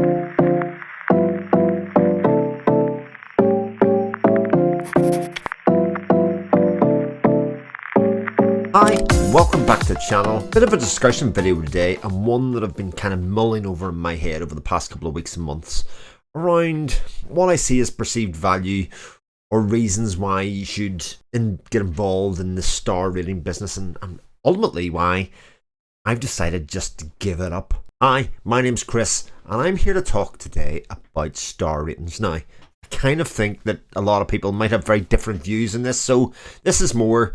Hi, welcome back to the channel. Bit of a discussion video today, and one that I've been kind of mulling over in my head over the past couple of weeks and months around what I see as perceived value or reasons why you should get involved in the star rating business, and ultimately why I've decided just to give it up. Hi, my name's Chris, and I'm here to talk today about star ratings. Now, I kind of think that a lot of people might have very different views in this, so this is more,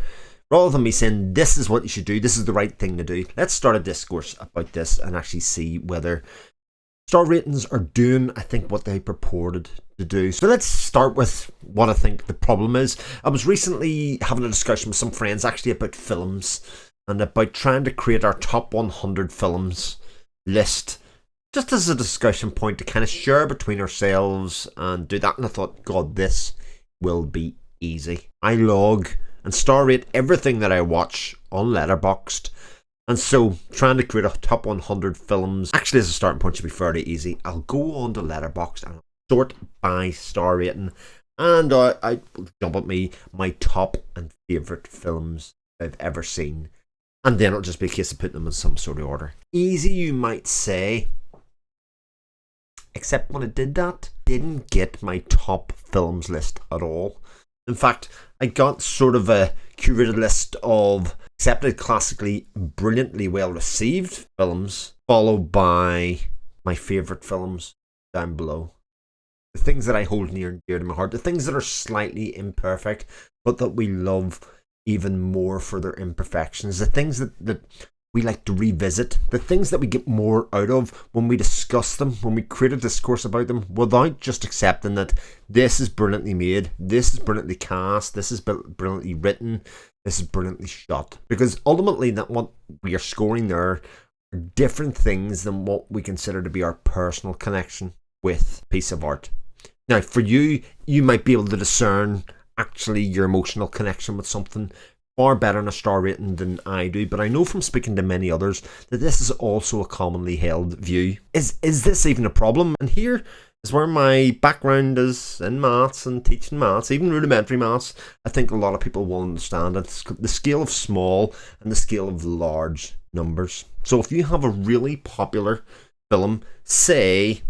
rather than me saying this is what you should do, this is the right thing to do, let's start a discourse about this and actually see whether star ratings are doing, I think, what they purported to do. So let's start with what I think the problem is. I was recently having a discussion with some friends actually about films and about trying to create our top 100 films list, just as a discussion point to kind of share between ourselves and do that. And I thought, God, this will be easy. I log and star rate everything that I watch on Letterboxd, and so trying to create a top 100 films actually as a starting point should be fairly easy. I'll go on to Letterboxd and sort by star rating, and I will jump at my top and favourite films I've ever seen, and then it'll just be a case of putting them in some sort of order. Easy, you might say, except when I did that, didn't get my top films list at all. In fact, I got sort of a curated list of accepted, classically, brilliantly well received films, followed by my favourite films down below. The things that I hold near and dear to my heart, the things that are slightly imperfect, but that we love even more for their imperfections, the things that we like to revisit, the things that we get more out of when we discuss them, when we create a discourse about them, without just accepting that this is brilliantly made, this is brilliantly cast, this is brilliantly written, this is brilliantly shot. Because ultimately, that what we are scoring there are different things than what we consider to be our personal connection with a piece of art. Now, for you, you might be able to discern actually your emotional connection with something far better in a star rating than I do, but I know from speaking to many others that this is also a commonly held view. Is this even a problem? And here is where my background is in maths and teaching maths, even rudimentary maths. I think a lot of people will understand it's the scale of small and the scale of large numbers. So if you have a really popular film, say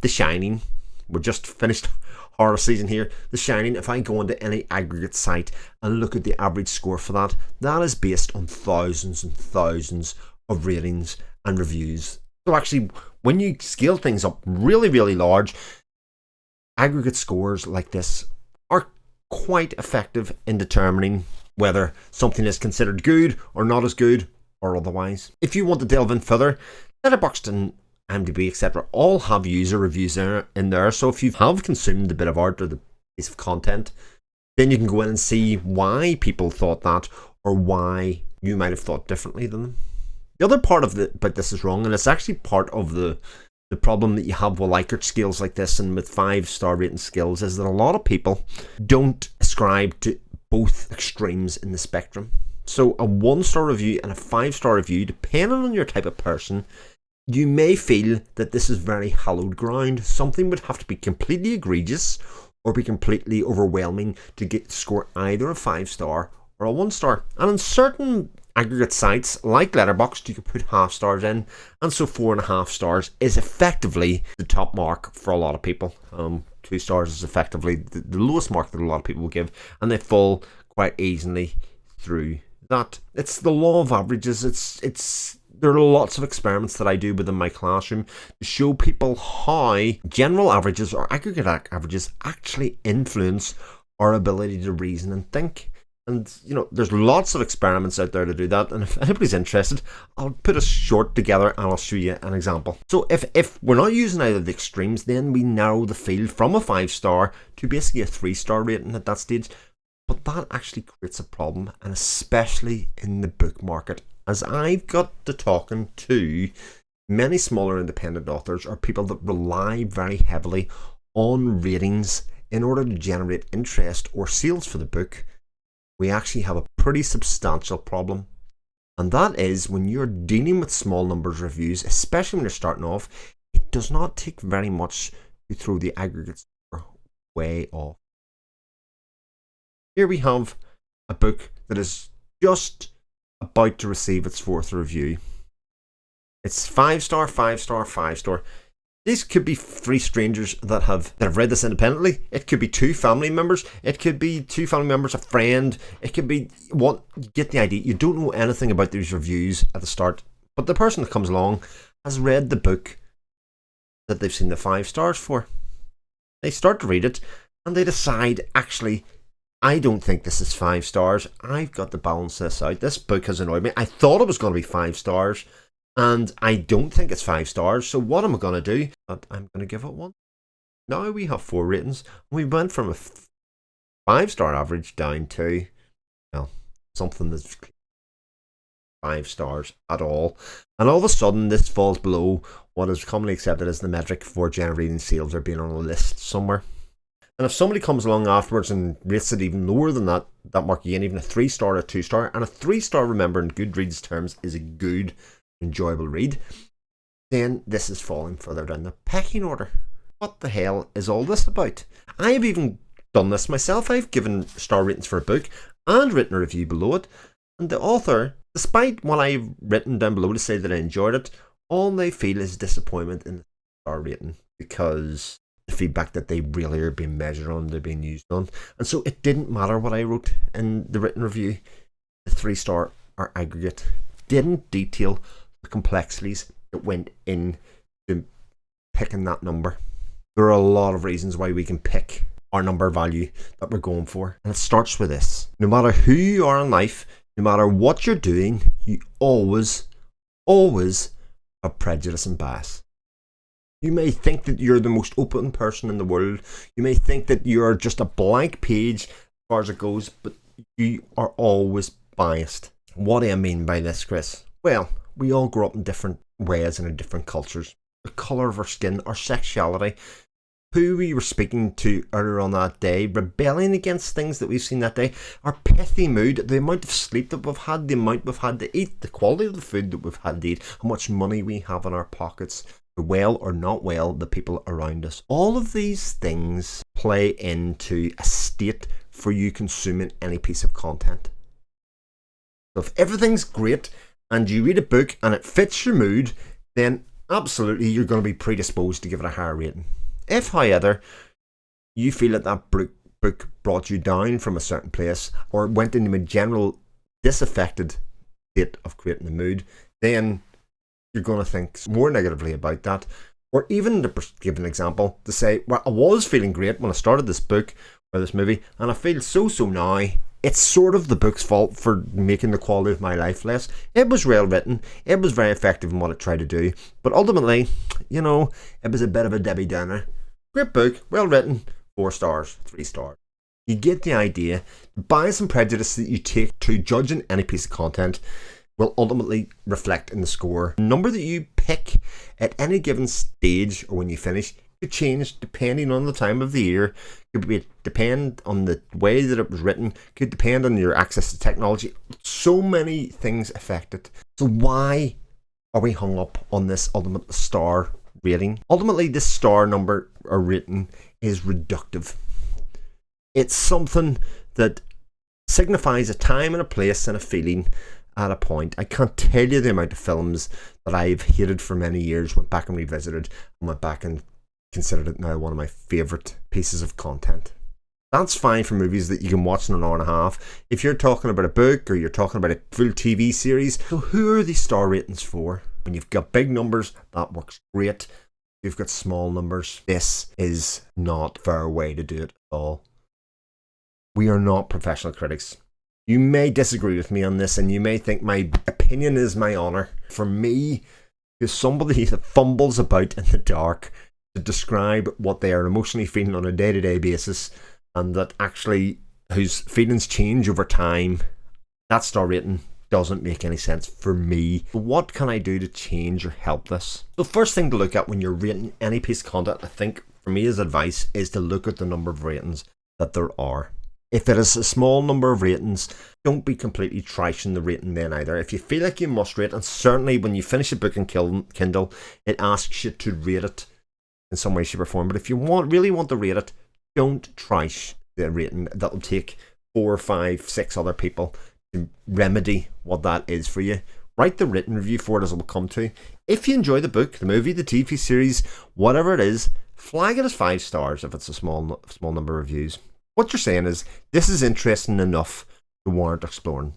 The Shining, we're just finished horror season here, The Shining, if I go into any aggregate site and look at the average score for that, that is based on thousands and thousands of ratings and reviews. So actually, when you scale things up really, really large, aggregate scores like this are quite effective in determining whether something is considered good or not as good or otherwise. If you want to delve in further, Letterboxd and IMDb, etc., all have user reviews in there. So if you have consumed a bit of art or the piece of content, then you can go in and see why people thought that, or why you might have thought differently than them. The other part of but this is wrong, and it's actually part of the problem that you have with Likert scales like this and with 5-star rating scales, is that a lot of people don't ascribe to both extremes in the spectrum. So a 1-star review and a 5-star review, depending on your type of person, you may feel that this is very hallowed ground. Something would have to be completely egregious or be completely overwhelming to score either a 5-star or a 1-star. And in certain aggregate sites like Letterboxd, you can put half stars in, and so 4.5 stars is effectively the top mark for a lot of people. 2 stars is effectively the lowest mark that a lot of people will give, and they fall quite easily through that. It's the law of averages. There are lots of experiments that I do within my classroom to show people how general averages or aggregate averages actually influence our ability to reason and think. And, you know, there's lots of experiments out there to do that. And if anybody's interested, I'll put a short together and I'll show you an example. So if we're not using either of the extremes, then we narrow the field from a 5-star to basically a 3-star rating at that stage. But that actually creates a problem, and especially in the book market. As I've got to talking to many smaller independent authors, or people that rely very heavily on ratings in order to generate interest or sales for the book, we actually have a pretty substantial problem. And that is when you're dealing with small numbers of reviews, especially when you're starting off, it does not take very much to throw the aggregate score way off. Here we have a book that is just about to receive its 4th review. It's 5-star, 5-star, 5-star. These could be 3 strangers that have read this independently. It could be 2 family members. It could be 2 family members, a friend. It could be what. You get the idea. You don't know anything about these reviews at the start, but the person that comes along has read the book that they've seen the 5 stars for. They start to read it and they decide, actually, I don't think this is 5 stars. I've got to balance this out. This book has annoyed me. I thought it was going to be 5 stars. And I don't think it's 5 stars, so what am I going to do? I'm going to give it 1. Now we have 4 ratings. We went from a 5-star average down to, well, something that's 5 stars at all. And all of a sudden, this falls below what is commonly accepted as the metric for generating sales or being on a list somewhere. And if somebody comes along afterwards and rates it even lower than that mark again, even a 3-star or a 2-star, and a 3-star, remember, in Goodreads terms, is a good, enjoyable read, then this is falling further down the pecking order. What the hell is all this about? I have even done this myself. I've given star ratings for a book and written a review below it, and the author, despite what I've written down below to say that I enjoyed it, all they feel is disappointment in the star rating because the feedback that they really are being measured on, they're being used on. And so it didn't matter what I wrote in the written review. The 3-star or aggregate didn't detail the complexities that went into picking that number. There are a lot of reasons why we can pick our number value that we're going for. And it starts with this. No matter who you are in life, no matter what you're doing, you always have prejudice and bias. You may think that you're the most open person in the world. You may think that you're just a blank page as far as it goes, but you are always biased. What do I mean by this, Chris? Well, we all grow up in different ways and in different cultures. The colour of our skin, our sexuality, who we were speaking to earlier on that day, rebelling against things that we've seen that day, our pithy mood, the amount of sleep that we've had, the amount we've had to eat, the quality of the food that we've had to eat, how much money we have in our pockets, the well or not well, the people around us. All of these things play into a state for you consuming any piece of content. So if everything's great and you read a book and it fits your mood, then absolutely you're going to be predisposed to give it a higher rating. If, however, you feel that that book brought you down from a certain place or went into a general disaffected state of creating the mood, then you're going to think more negatively about that. Or even, to give an example, to say, well, I was feeling great when I started this book or this movie, and I feel so now. It's sort of the book's fault for making the quality of my life less. It was well written. It was very effective in what it tried to do. But ultimately, it was a bit of a Debbie Downer. Great book, well written, 4 stars, 3 stars. You get the idea. The bias and prejudice that you take to judging any piece of content will ultimately reflect in the score. The number that you pick at any given stage or when you finish could change depending on the time of the year, could depend on the way that it was written, could depend on your access to technology. So many things affect it. So why are we hung up on this ultimate star rating? Ultimately, this star number or rating is reductive. It's something that signifies a time and a place and a feeling at a point. I can't tell you the amount of films that I've hated for many years, went back and revisited, and went back and considered it now one of my favourite pieces of content. That's fine for movies that you can watch in an hour and a half. If you're talking about a book or you're talking about a full TV series, so who are these star ratings for? When you've got big numbers, that works great. If you've got small numbers, this is not a fair way to do it at all. We are not professional critics. You may disagree with me on this and you may think my opinion is my honour. For me, who's somebody that fumbles about in the dark to describe what they are emotionally feeling on a day-to-day basis, and that actually whose feelings change over time, that star rating doesn't make any sense for me. What can I do to change or help this? The first thing to look at when you're rating any piece of content, I think for me as advice, is to look at the number of ratings that there are. If it is a small number of ratings, don't be completely trashing the rating then either. If you feel like you must rate, and certainly when you finish a book in Kindle, it asks you to rate it in some way, shape or form. But if you really want to rate it, don't trash the rating. That'll take 4, 5, 6 other people to remedy what that is for you. Write the written review for it, as it will come to. If you enjoy the book, the movie, the TV series, whatever it is, flag it as 5 stars if it's a small number of reviews. What you're saying is, this is interesting enough to warrant exploring.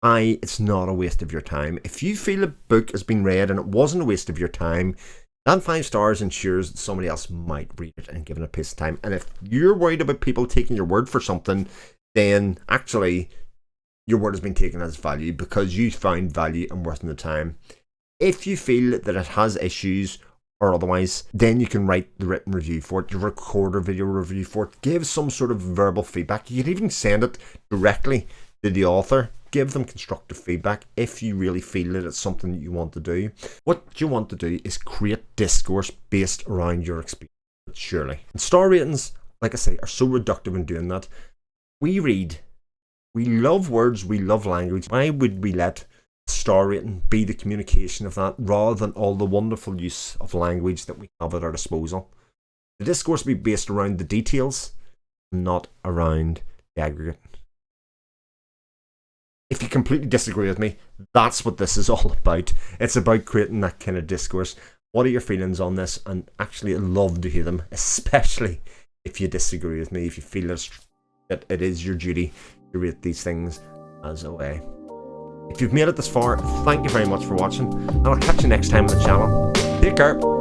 It's not a waste of your time. If you feel a book has been read and it wasn't a waste of your time, that 5 stars ensures that somebody else might read it and give it a piece of time. And if you're worried about people taking your word for something, then actually your word has been taken as value because you found value and worth in the time. If you feel that it has issues or otherwise, then you can write the written review for it, you record a video review for it, give some sort of verbal feedback. You can even send it directly to the author. Give them constructive feedback if you really feel that it's something that you want to do. What you want to do is create discourse based around your experience, surely. And star ratings, like I say, are so reductive in doing that. We read, we love words, we love language. Why would we let star rating be the communication of that rather than all the wonderful use of language that we have at our disposal? The discourse be based around the details, not around the aggregate. If you completely disagree with me, that's what this is all about. It's about creating that kind of discourse. What are your feelings on this? And actually, I'd love to hear them, especially if you disagree with me, if you feel that it is your duty to rate these things as a way. If you've made it this far, thank you very much for watching, and I'll catch you next time on the channel. Take care.